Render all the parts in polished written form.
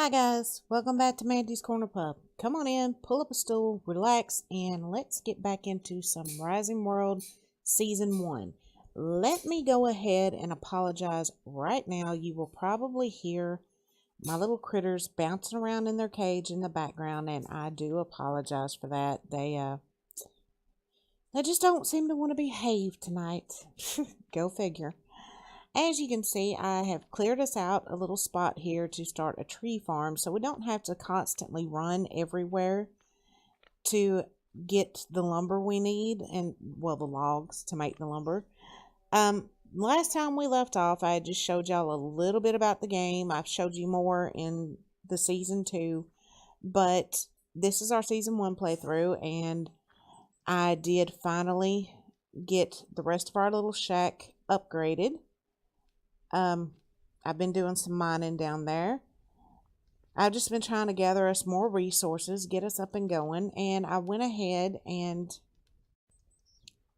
Hi guys, welcome back to Mandy's Corner Pub. Come on in, pull up a stool, relax, and let's get back into some Rising World Season 1. Let me go ahead and apologize right now. You will probably hear my little critters bouncing around in their cage in the background, and I do apologize for that. They just don't seem to want to behave tonight. Go figure. As you can see, I have cleared us out a little spot here to start a tree farm so we don't have to constantly run everywhere to get the lumber we need and, well, the logs to make the lumber. Last time we left off, I just showed y'all a little bit about the game. I've showed you more in the Season 2, but this is our Season 1 playthrough, and I did finally get the rest of our little shack upgraded. I've been doing some mining down there. I've just been trying to gather us more resources, get us up and going, and I went ahead and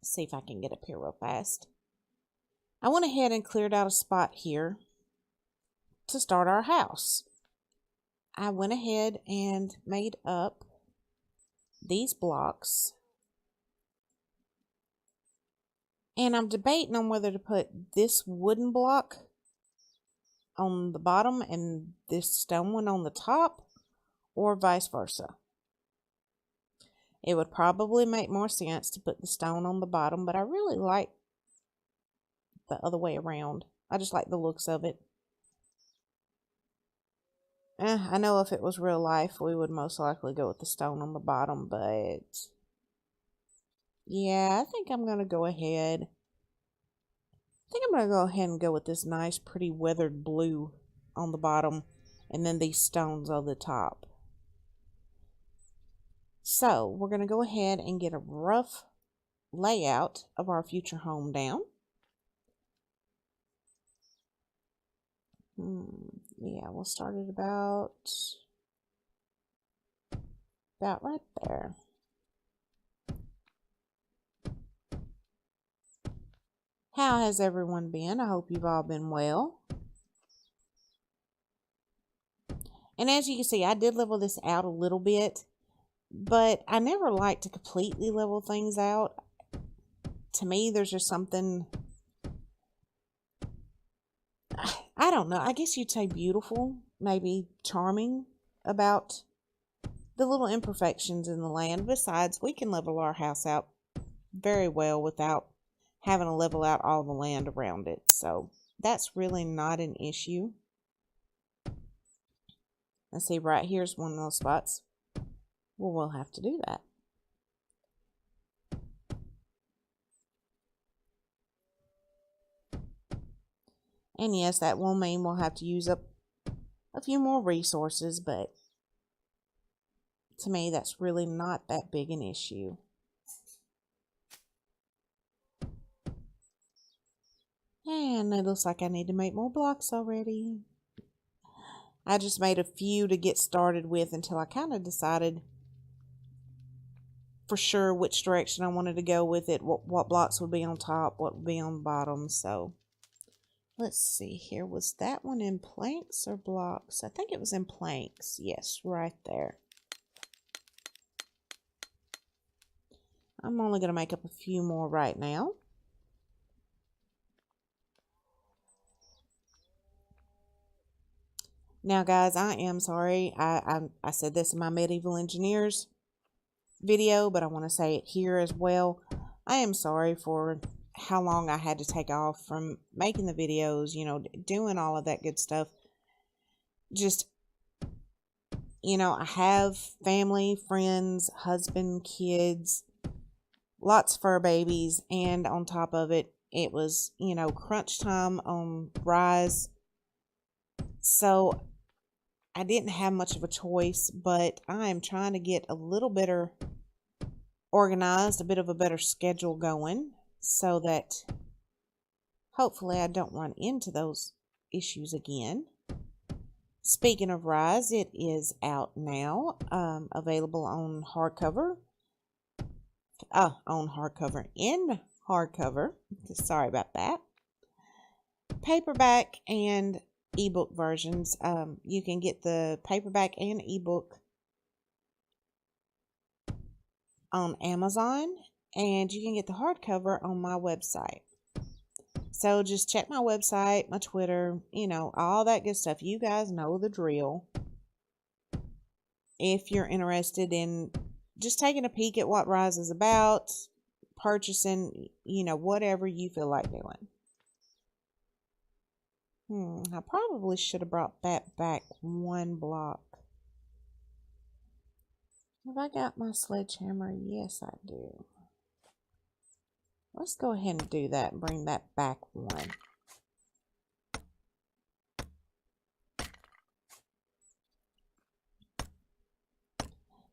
see if I can get up here real fast. I went ahead and cleared out a spot here to start our house. I went ahead and made up these blocks, and I'm debating on whether to put this wooden block on the bottom and this stone one on the top, or vice versa. It would probably make more sense to put the stone on the bottom, but I really like the other way around. I just like the looks of it. I know if it was real life, we would most likely go with the stone on the bottom, but yeah, I think I'm going to go ahead. And go with this nice, pretty weathered blue on the bottom, and then these stones on the top. So, we're going to go ahead and get a rough layout of our future home down. Yeah, we'll start it about right there. How has everyone been? I hope you've all been well. And as you can see, I did level this out a little bit, but I never like to completely level things out. To me, there's just something, I don't know, I guess you'd say beautiful, maybe charming about the little imperfections in the land. Besides, we can level our house out very well without having to level out all the land around it. So that's really not an issue. Let's see, right here's one of those spots. Well, we'll have to do that. And yes, that will mean we'll have to use up a few more resources, but to me, that's really not that big an issue. And it looks like I need to make more blocks already. I just made a few to get started with until I kind of decided for sure which direction I wanted to go with it, what blocks would be on top, what would be on the bottom. So let's see here. Was that one in planks or blocks? I think it was in planks. Yes, right there. I'm only going to make up a few more right now. Now, guys, I am sorry. I said this in my Medieval Engineers video, but I want to say it here as well. I am sorry for how long I had to take off from making the videos, you know, doing all of that good stuff. Just, you know, I have family, friends, husband, kids, lots of fur babies, and on top of it, it was, you know, crunch time on Rise. So I didn't have much of a choice, but I am trying to get a little better organized, a bit of a better schedule going, so that hopefully I don't run into those issues again. Speaking of Rise, it is out now, available on hardcover. In hardcover. Sorry about that. Paperback and ebook versions. You can get the paperback and ebook on Amazon, and you can get the hardcover on my website. So just check my website, my Twitter, all that good stuff. You guys know the drill. If you're interested in just taking a peek at what Rise is about, purchasing, whatever you feel like doing. I probably should have brought that back one block. Have I got my sledgehammer? Yes, I do. Let's go ahead and do that and bring that back one.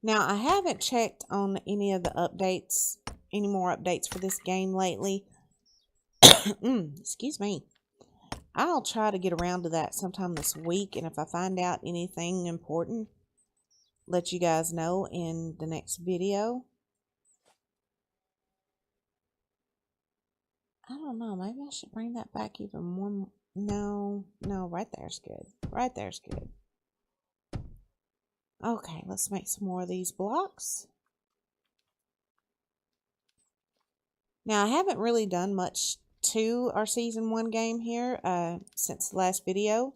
Now, I haven't checked on any of the updates, any more updates for this game lately. Excuse me. I'll try to get around to that sometime this week, and if I find out anything important, let you guys know in the next video. I don't know, maybe I should bring that back even one. No, right there's good. Right there's good. Okay, let's make some more of these blocks. Now, I haven't really done much to our Season 1 game here since the last video.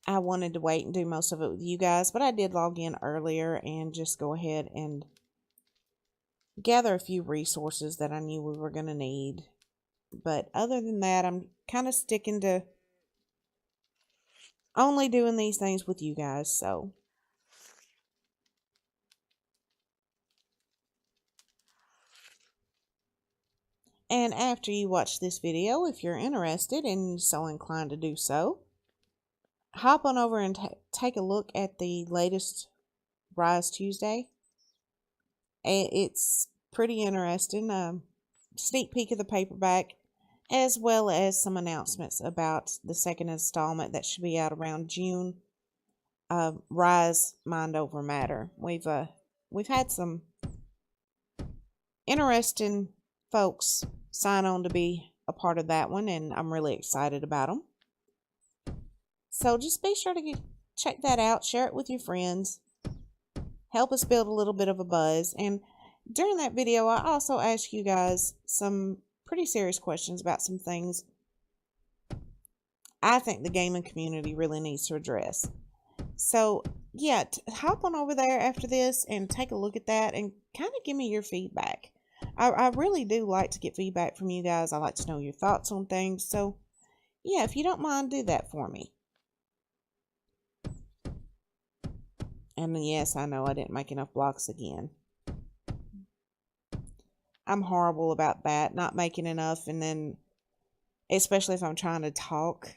I wanted to wait and do most of it with you guys, but I did log in earlier and just go ahead and gather a few resources that I knew we were going to need. But other than that, I'm kind of sticking to only doing these things with you guys, so. And after you watch this video, if you're interested and so inclined to do so, hop on over and take a look at the latest Rise Tuesday. It's pretty interesting. Sneak peek of the paperback, as well as some announcements about the second installment that should be out around June. Rise Mind Over Matter. We've had some interesting folks sign on to be a part of that one, and I'm really excited about them. So just be sure to check that out, share it with your friends, help us build a little bit of a buzz. And during that video, I also asked you guys some pretty serious questions about some things I think the gaming community really needs to address. So yeah, hop on over there after this and take a look at that and kind of give me your feedback. I really do like to get feedback from you guys. I like to know your thoughts on things. So yeah, if you don't mind, do that for me. And yes, I know I didn't make enough blocks again. I'm horrible about that, not making enough, and then especially if I'm trying to talk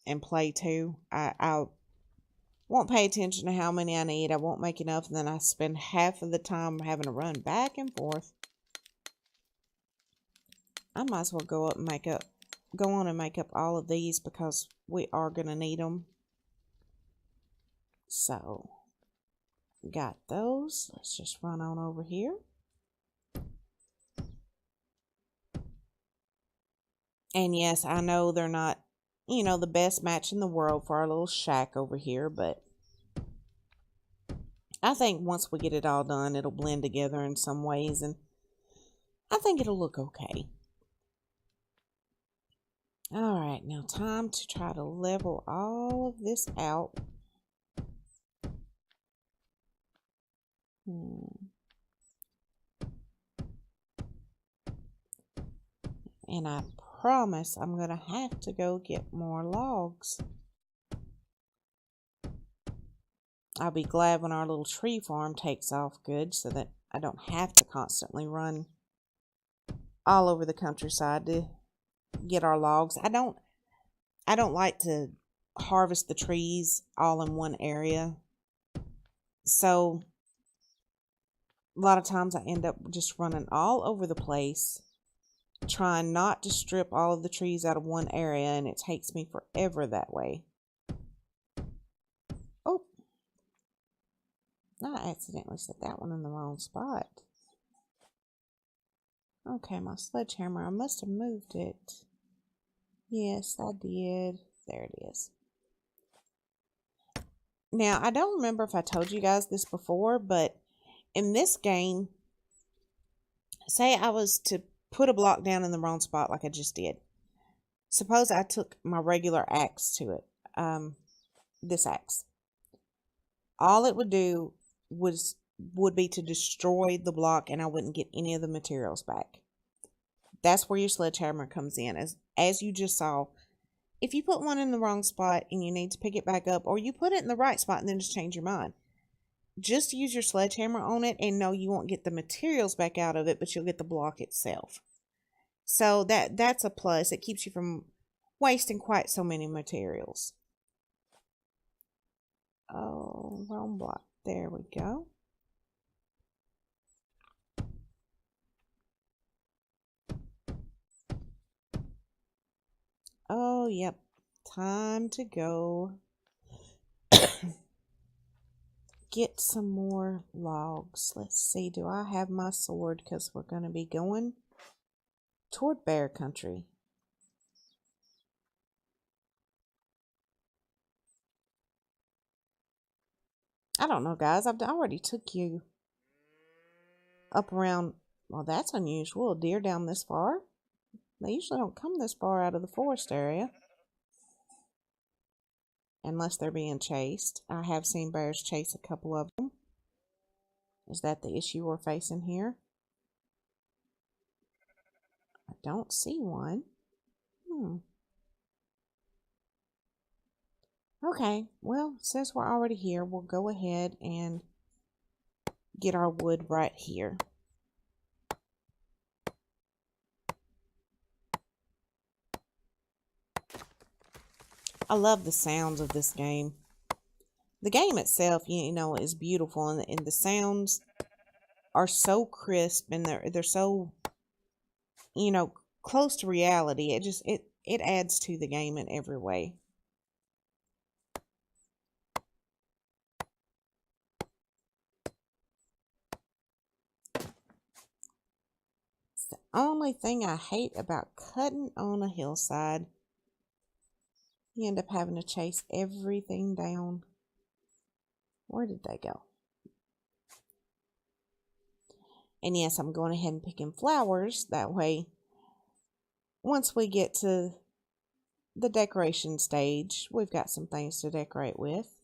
and play too, I won't pay attention to how many I need. I won't make enough, and then I spend half of the time having to run back and forth. I might as well go on and make up all of these because we are going to need them. So, got those. Let's just run on over here. And yes, I know they're not, the best match in the world for our little shack over here, but I think once we get it all done, it'll blend together in some ways, and I think it'll look okay. Alright, now time to try to level all of this out. And I promise I'm going to have to go get more logs. I'll be glad when our little tree farm takes off good so that I don't have to constantly run all over the countryside to get our logs. I don't like to harvest the trees all in one area. So a lot of times I end up just running all over the place, trying not to strip all of the trees out of one area, and it takes me forever that way. Oh, I accidentally set that one in the wrong spot. Okay, my sledgehammer, I must have moved it. Yes, I did. There it is. Now, I don't remember if I told you guys this before, but in this game, say I was to put a block down in the wrong spot like I just did. Suppose I took my regular axe to it, this axe. All it would do was would be to destroy the block, and I wouldn't get any of the materials back. That's where your sledgehammer comes in. As you just saw, if you put one in the wrong spot and you need to pick it back up, or you put it in the right spot and then just change your mind, just use your sledgehammer on it, and no, you won't get the materials back out of it, but you'll get the block itself. So that's a plus. It keeps you from wasting quite so many materials. Oh, wrong block. There we go. Oh, yep. Time to go get some more logs. Let's see. Do I have my sword? Because we're going to be going toward bear country. I don't know, guys. I've already took you up around. Well, that's unusual. A deer down this far? They usually don't come this far out of the forest area. Unless they're being chased. I have seen bears chase a couple of them. Is that the issue we're facing here? I don't see one. Okay, well, since we're already here, we'll go ahead and get our wood right here. I love the sounds of this game. The game itself, you know, is beautiful, and the sounds are so crisp, and they're so, you know, close to reality. It adds to the game in every way. It's the only thing I hate about cutting on a hillside. You end up having to chase everything down. Where did they go? And yes, I'm going ahead and picking flowers. That way, once we get to the decoration stage, we've got some things to decorate with.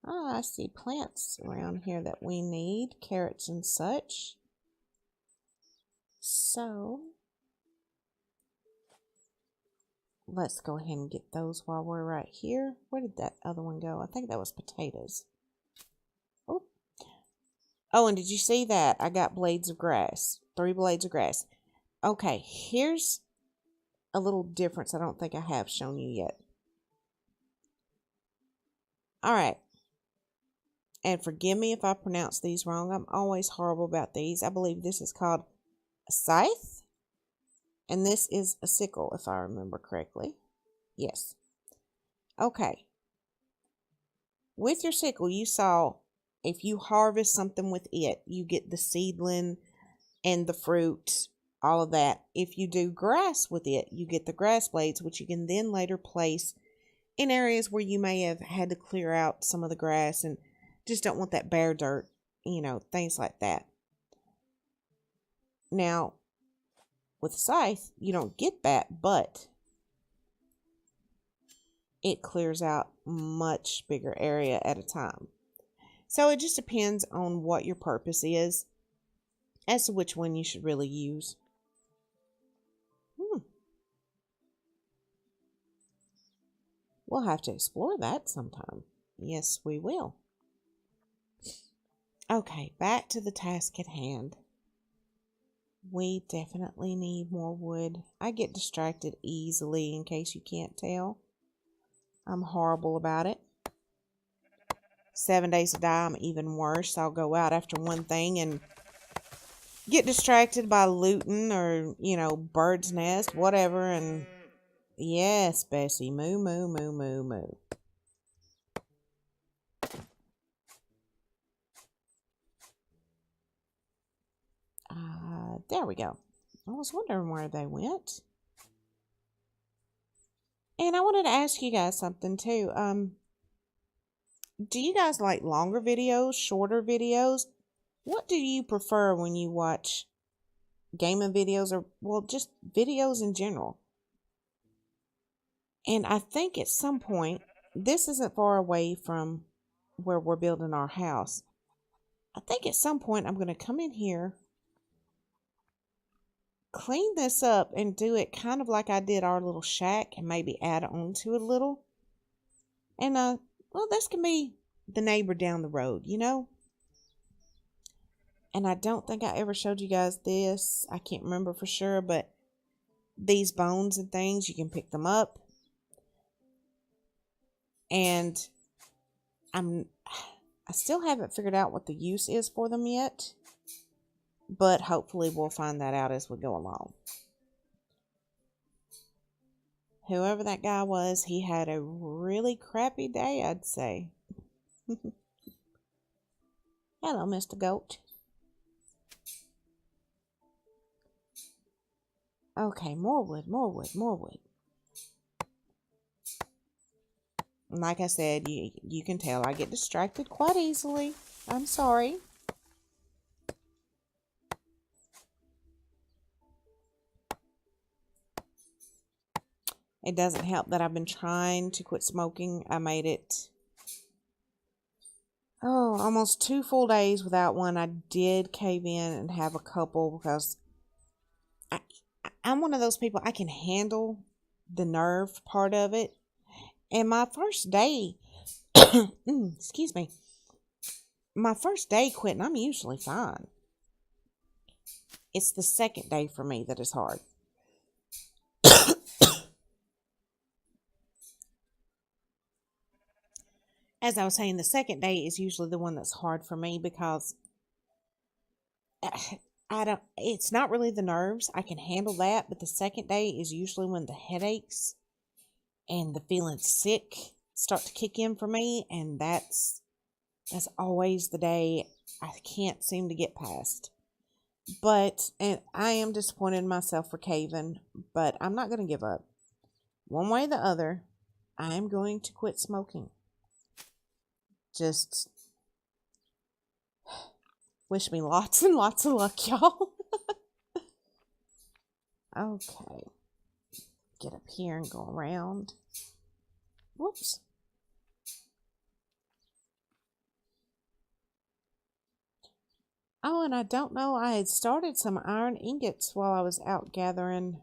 Ah, I see plants around here that we need, carrots and such. So, let's go ahead and get those while we're right here. Where did that other one go? I think that was potatoes. Oh, oh, and did you see that? I got blades of grass. 3 blades of grass. Okay, here's a little difference I don't think I have shown you yet. All right. And forgive me if I pronounce these wrong. I'm always horrible about these. I believe this is called a scythe. And this is a sickle, if I remember correctly. Yes. Okay. With your sickle, you saw if you harvest something with it, you get the seedling and the fruit, all of that. If you do grass with it, you get the grass blades, which you can then later place in areas where you may have had to clear out some of the grass and just don't want that bare dirt, you know, things like that. Now, with scythe, you don't get that, but it clears out much bigger area at a time. So it just depends on what your purpose is as to which one you should really use. We'll have to explore that sometime. Yes, we will. Okay, back to the task at hand. We definitely need more wood. I get distracted easily, in case you can't tell. I'm horrible about it. 7 days to die, I'm even worse. I'll go out after one thing and get distracted by looting or, you know, bird's nest, whatever, and yes, Bessie, moo, moo, moo, moo, moo. There we go. I was wondering where they went. And I wanted to ask you guys something too. Do you guys like longer videos, shorter videos? What do you prefer when you watch gaming videos or, well, just videos in general? And I think at some point, this isn't far away from where we're building our house. I think at some point I'm going to come in here, clean this up, and do it kind of like I did our little shack and maybe add on to it a little. And, well, this can be the neighbor down the road, you know? And I don't think I ever showed you guys this. I can't remember for sure, but these bones and things, you can pick them up. And I still haven't figured out what the use is for them yet, but hopefully we'll find that out as we go along. Whoever that guy was, he had a really crappy day, I'd say. Hello, Mr. Goat. Okay, more wood, more wood, more wood. Like I said, you can tell I get distracted quite easily. I'm sorry. It doesn't help that I've been trying to quit smoking. I made it, almost 2 full days without one. I did cave in and have a couple because I'm one of those people, I can handle the nerve part of it. And my first day, excuse me, my first day quitting, I'm usually fine. It's the second day for me that is hard. As I was saying, the second day is usually the one that's hard for me because it's not really the nerves. I can handle that, but the second day is usually when the headaches and the feeling sick start to kick in for me, and that's always the day I can't seem to get past. And I am disappointed in myself for caving, but I'm not going to give up. One way or the other, I am going to quit smoking. Just wish me lots and lots of luck, y'all. Okay. Get up here and go around. Whoops. Oh, and I don't know, I had started some iron ingots while I was out gathering.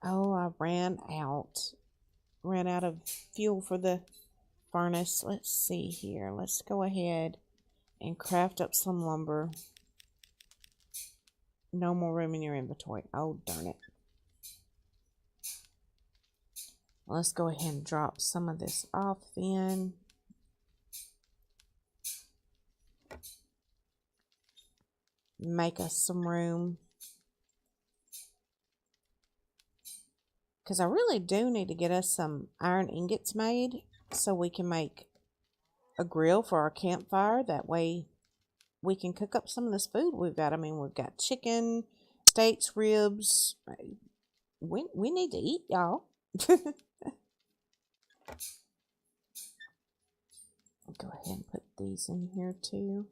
Oh, I ran out of fuel for the furnace. Let's see here. Let's go ahead and craft up some lumber. No more room in your inventory. Oh, darn it. Let's go ahead and drop some of this off then. Make us some room. Because I really do need to get us some iron ingots made so we can make a grill for our campfire. That way we can cook up some of this food we've got. I mean, we've got chicken, steaks, ribs. We need to eat, y'all. I'll go ahead and put these in here too.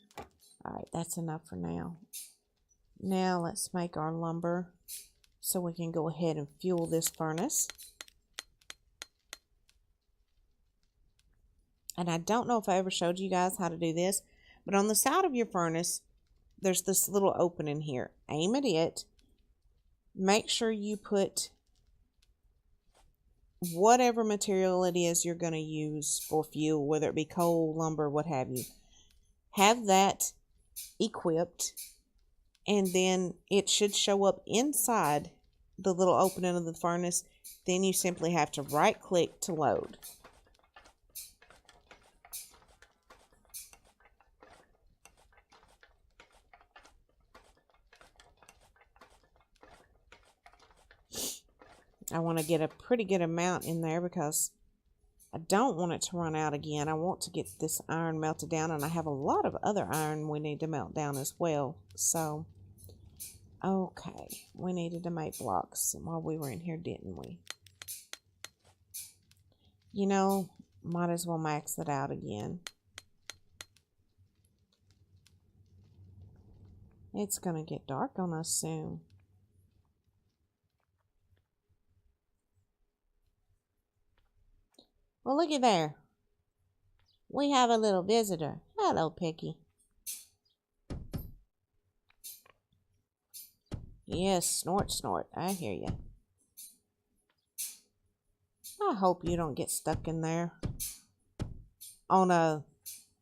Alright, that's enough for now. Now let's make our lumber so we can go ahead and fuel this furnace. And I don't know if I ever showed you guys how to do this, but on the side of your furnace, there's this little opening here. Aim at it. Make sure you put whatever material it is you're going to use for fuel, whether it be coal, lumber, what have you. Have that equipped, and then it should show up inside the little opening of the furnace. Then you simply have to right click to load. I want to get a pretty good amount in there because I don't want it to run out again. I want to get this iron melted down, and I have a lot of other iron we need to melt down as well. So, okay, we needed to make blocks while we were in here, didn't we? You know, might as well max it out again. It's gonna get dark on us soon. Well, looky there. We have a little visitor. Hello, Picky. Yes, snort, snort. I hear you. I hope you don't get stuck in there. On a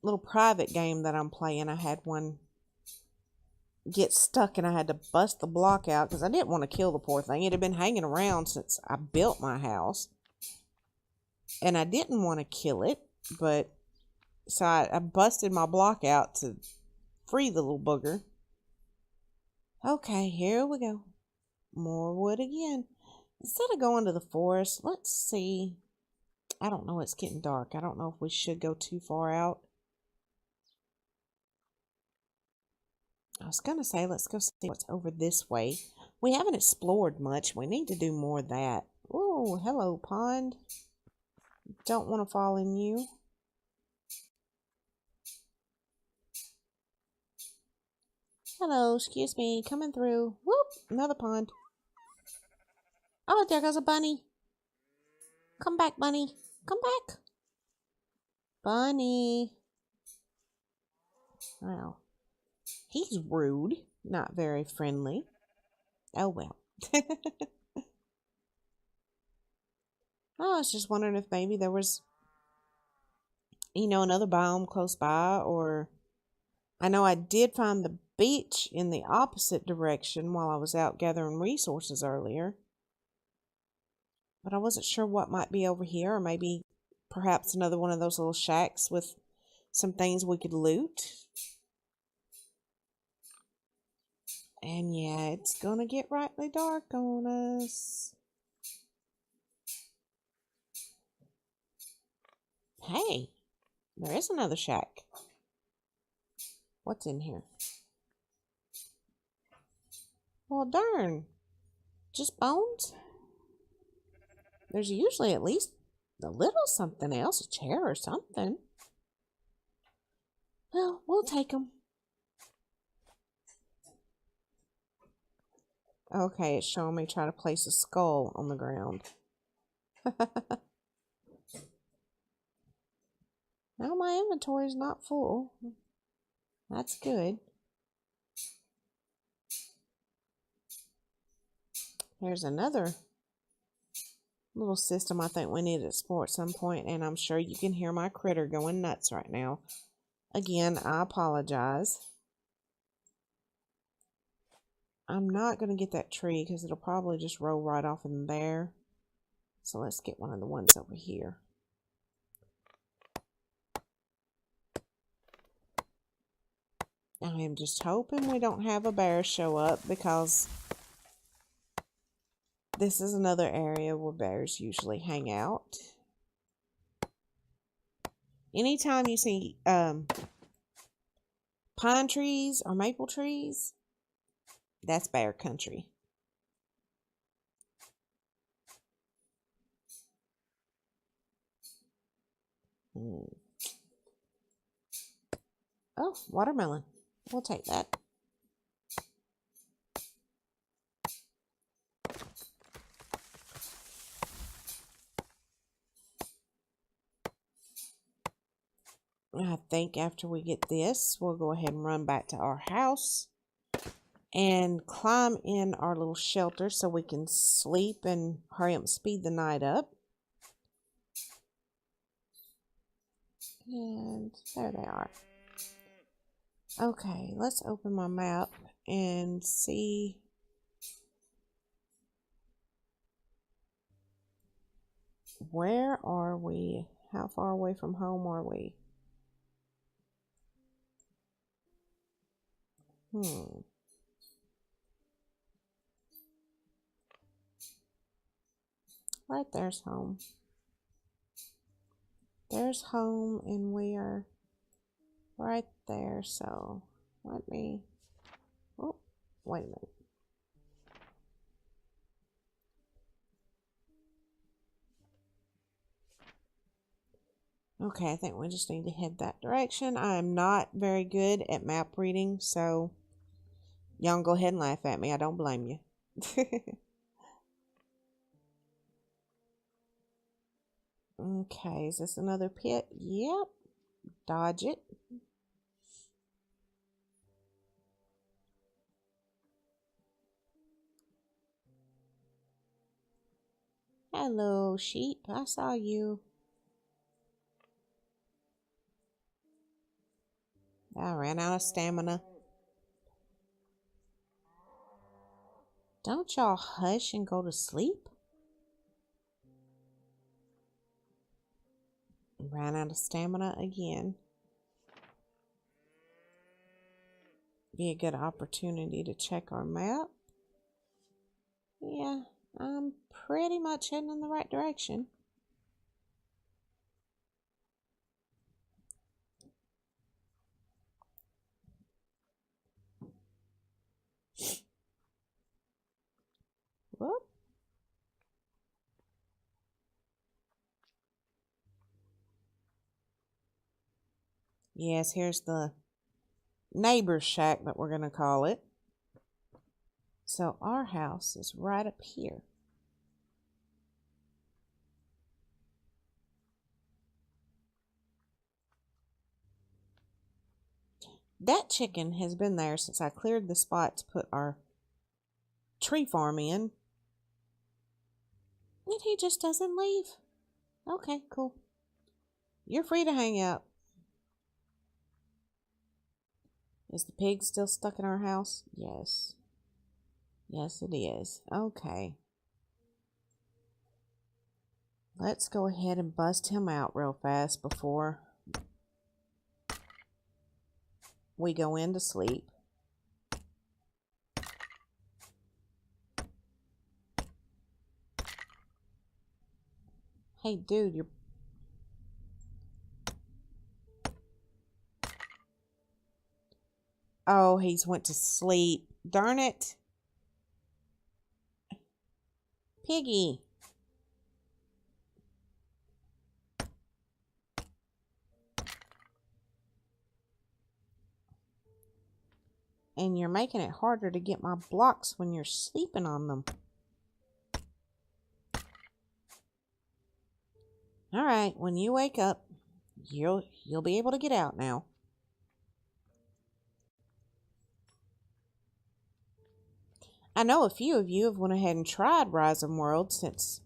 little private game that I'm playing, I had one get stuck and I had to bust the block out because I didn't want to kill the poor thing. It had been hanging around since I built my house. And I didn't want to kill it, but so I busted my block out to free the little booger. Okay, here we go. More wood again. Instead of going to the forest, let's see. I don't know, it's getting dark. I don't know if we should go too far out. I was going to say, let's go see what's over this way. We haven't explored much. We need to do more of that. Oh, hello, pond. Don't want to fall in you. Hello, excuse me, coming through. Whoop, another pond. Oh, there goes a bunny. Come back, bunny. Come back. Bunny. Well, he's rude. Not very friendly. Oh, well. I was just wondering if maybe there was, another biome close by, or I know I did find the beach in the opposite direction while I was out gathering resources earlier. But I wasn't sure what might be over here, or maybe perhaps another one of those little shacks with some things we could loot. And yeah, it's gonna get rightly dark on us. Hey, there is another shack. What's in here? Well, darn. Just bones? There's usually at least a little something else, a chair or something. Well, we'll take them. Okay, it's showing me trying to place a skull on the ground. Now my inventory is not full. That's good. There's another little system I think we need to explore at some point, and I'm sure you can hear my critter going nuts right now. Again, I apologize. I'm not going to get that tree because it'll probably just roll right off in there. So let's get one of the ones over here. I am just hoping we don't have a bear show up, because this is another area where bears usually hang out. Anytime you see pine trees or maple trees, that's bear country. Oh, watermelon. We'll take that. I think after we get this, we'll go ahead and run back to our house and climb in our little shelter so we can sleep and hurry up and speed the night up. And there they are. Okay, let's open my map and see. Where are we? How far away from home are we? Right there's home. There's home, and we are right there, so let me, oh, wait a minute. Okay, I think we just need to head that direction. I am not very good at map reading, so y'all can go ahead and laugh at me. I don't blame you. Okay, is this another pit? Yep. Dodge it. Hello, sheep. I saw you. I ran out of stamina. Don't y'all hush and go to sleep? Ran out of stamina again. Be a good opportunity to check our map. Yeah, I'm pretty much heading in the right direction. Whoop. Yes, here's the neighbor's shack that we're going to call it. So our house is right up here. That chicken has been there since I cleared the spot to put our tree farm in. And he just doesn't leave. Okay, cool. You're free to hang out. Is the pig still stuck in our house? Yes. Yes, it is. Okay. Let's go ahead and bust him out real fast before we go into sleep. Hey, dude, you're... Oh, he's went to sleep. Darn it. Piggy. And you're making it harder to get my blocks when you're sleeping on them. All right, when you wake up, you'll be able to get out now. I know a few of you have went ahead and tried Rising World since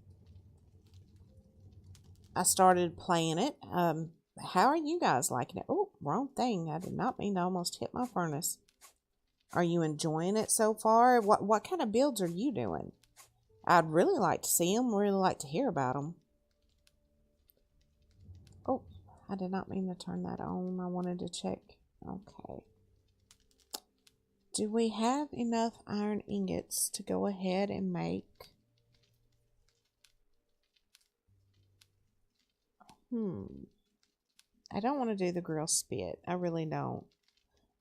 I started playing it. How are you guys liking it? Oh, wrong thing. I did not mean to almost hit my furnace. Are you enjoying it so far? What kind of builds are you doing? I'd really like to see them. Really like to hear about them. Oh, I did not mean to turn that on. I wanted to check. Okay. Do we have enough iron ingots to go ahead and make... I don't want to do the grill spit. I really don't.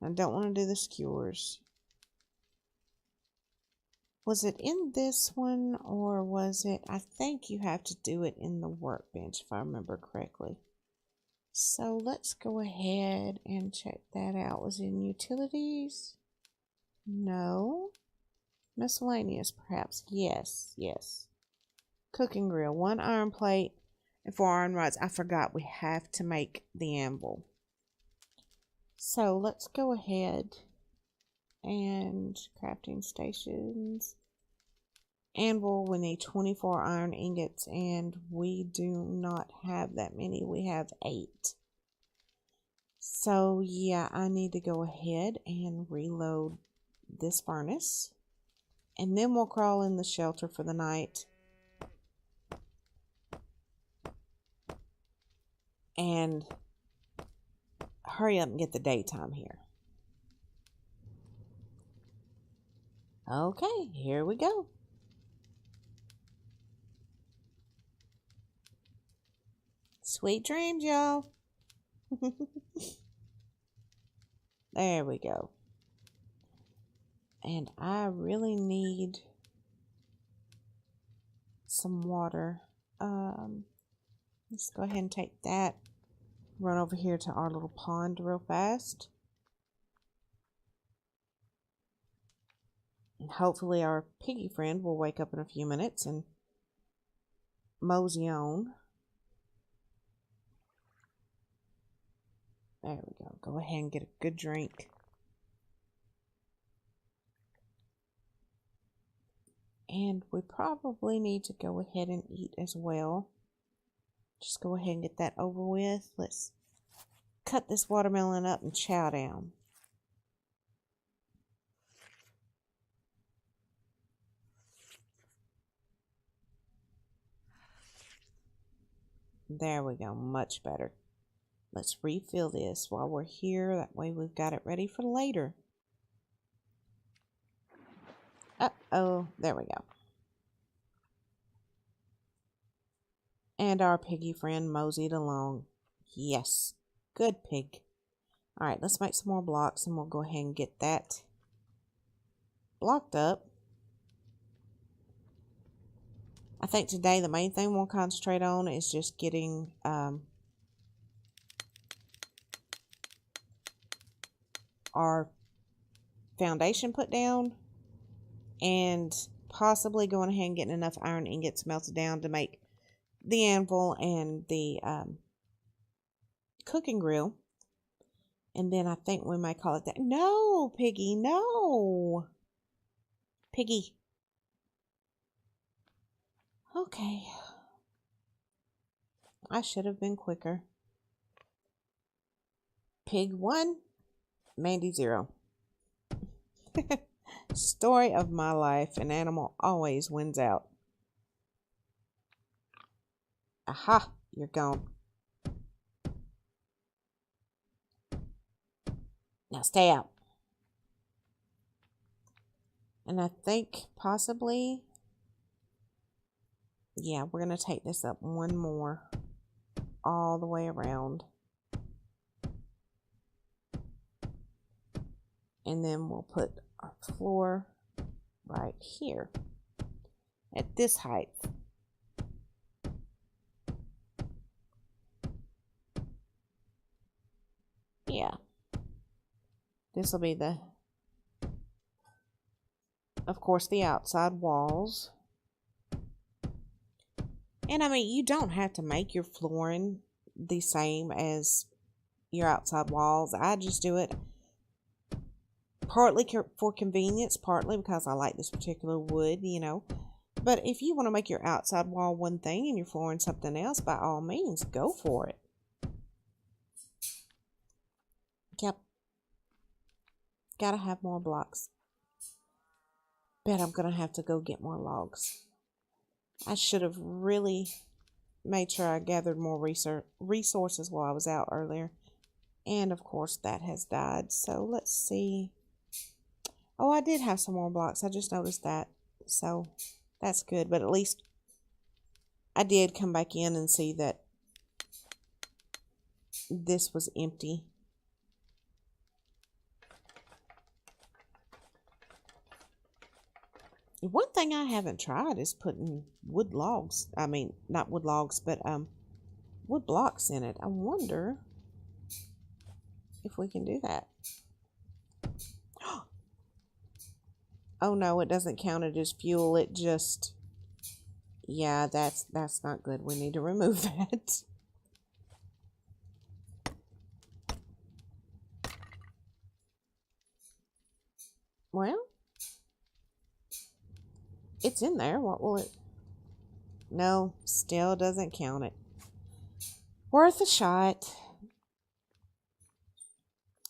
I don't want to do the skewers. Was it in this one or was it... I think you have to do it in the workbench if I remember correctly. So let's go ahead and check that out. Was it in utilities? No. Miscellaneous perhaps. Yes, yes. Cooking grill. 1 iron plate and 4 iron rods. I forgot we have to make the anvil. So let's go ahead and crafting stations. Anvil, we need 24 iron ingots and we do not have that many. We have 8. So yeah, I need to go ahead and reload this furnace. And then we'll crawl in the shelter for the night. And hurry up and get the daytime here. Okay, here we go. Sweet dreams, y'all. There we go. And I really need some water. Let's go ahead and take that run over here to our little pond real fast. And hopefully our piggy friend will wake up in a few minutes and mosey on. There we go. Go ahead and get a good drink. And we probably need to go ahead and eat as well. Just go ahead and get that over with. Let's cut this watermelon up and chow down. There we go. Much better. Let's refill this while we're here. That way we've got it ready for later. Uh-oh. There we go. And our piggy friend moseyed along. Yes. Good pig. Alright, let's make some more blocks and we'll go ahead and get that blocked up. I think today the main thing we'll concentrate on is just getting our foundation put down and possibly going ahead and getting enough iron ingots melted down to make the anvil and the cooking grill. And then I think we might call it that. No, Piggy, no. Piggy. Okay. I should have been quicker. Pig 1, Mandy 0. Story of my life. An animal always wins out. Aha, you're gone. Now stay out. And I think possibly, yeah, we're going to take this up one more all the way around. And then we'll put our floor right here at this height. Yeah. This will be the, of course, the outside walls. And I mean, you don't have to make your flooring the same as your outside walls. I just do it partly for convenience, partly because I like this particular wood, you know. But if you want to make your outside wall one thing and your flooring something else, by all means, go for it. Yep. Gotta have more blocks. Bet I'm gonna have to go get more logs. I should have really made sure I gathered more resources while I was out earlier. And of course that has died. So let's see. Oh, I did have some more blocks. I just noticed that. So that's good. But at least I did come back in and see that this was empty. One thing I haven't tried is putting wood logs. I mean, not wood logs, but wood blocks in it. I wonder if we can do that. Oh no, it doesn't count it as fuel. It just, yeah, that's not good. We need to remove that. Well, it's in there. What will it? No, still doesn't count it. Worth a shot.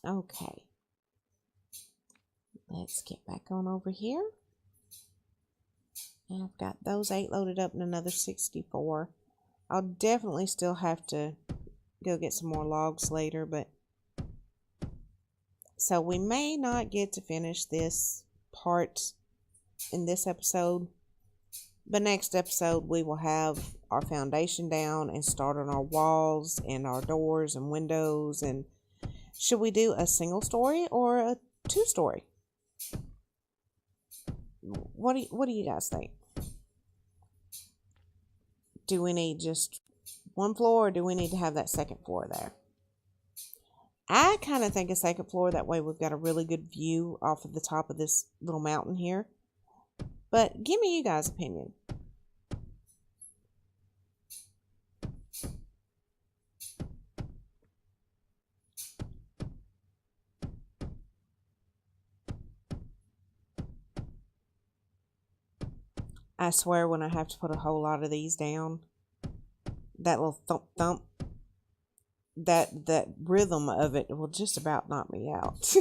Okay. Let's get back on over here. And I've got those 8 loaded up and another 64. I'll definitely still have to go get some more logs later, but so we may not get to finish this part in this episode, but next episode we will have our foundation down and start on our walls and our doors and windows. And should we do a single story or a 2-story? What do you guys think? Do we need just one floor, or do we need to have that second floor there? I kind of think a second floor, that way we've got a really good view off of the top of this little mountain here. But give me you guys' opinion. I swear when I have to put a whole lot of these down, that little thump thump, that rhythm of it will just about knock me out.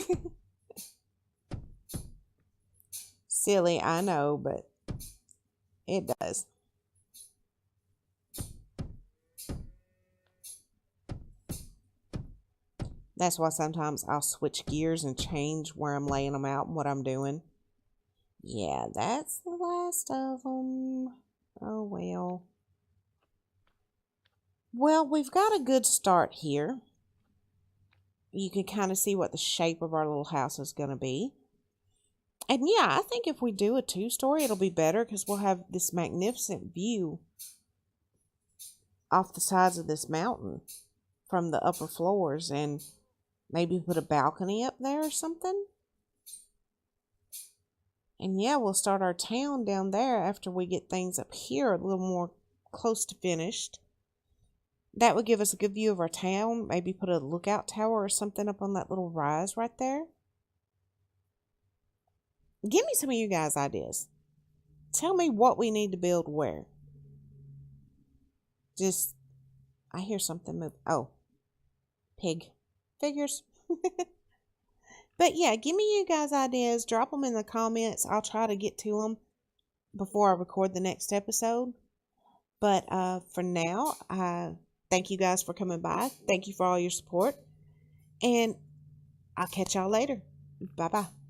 Silly, I know, but it does. That's why sometimes I'll switch gears and change where I'm laying them out and what I'm doing. Yeah, that's the last of them. Oh, well. Well, we've got a good start here. You can kind of see what the shape of our little house is going to be. And yeah, I think if we do a 2-story, it'll be better because we'll have this magnificent view off the sides of this mountain from the upper floors, and maybe put a balcony up there or something. And yeah, we'll start our town down there after we get things up here a little more close to finished. That would give us a good view of our town. Maybe put a lookout tower or something up on that little rise right there. Give me some of you guys' ideas. Tell me what we need to build where. Just, I hear something move. Oh, pig. Figures. But yeah, give me you guys' ideas. Drop them in the comments. I'll try to get to them before I record the next episode. But for now, thank you guys for coming by. Thank you for all your support. And I'll catch y'all later. Bye-bye.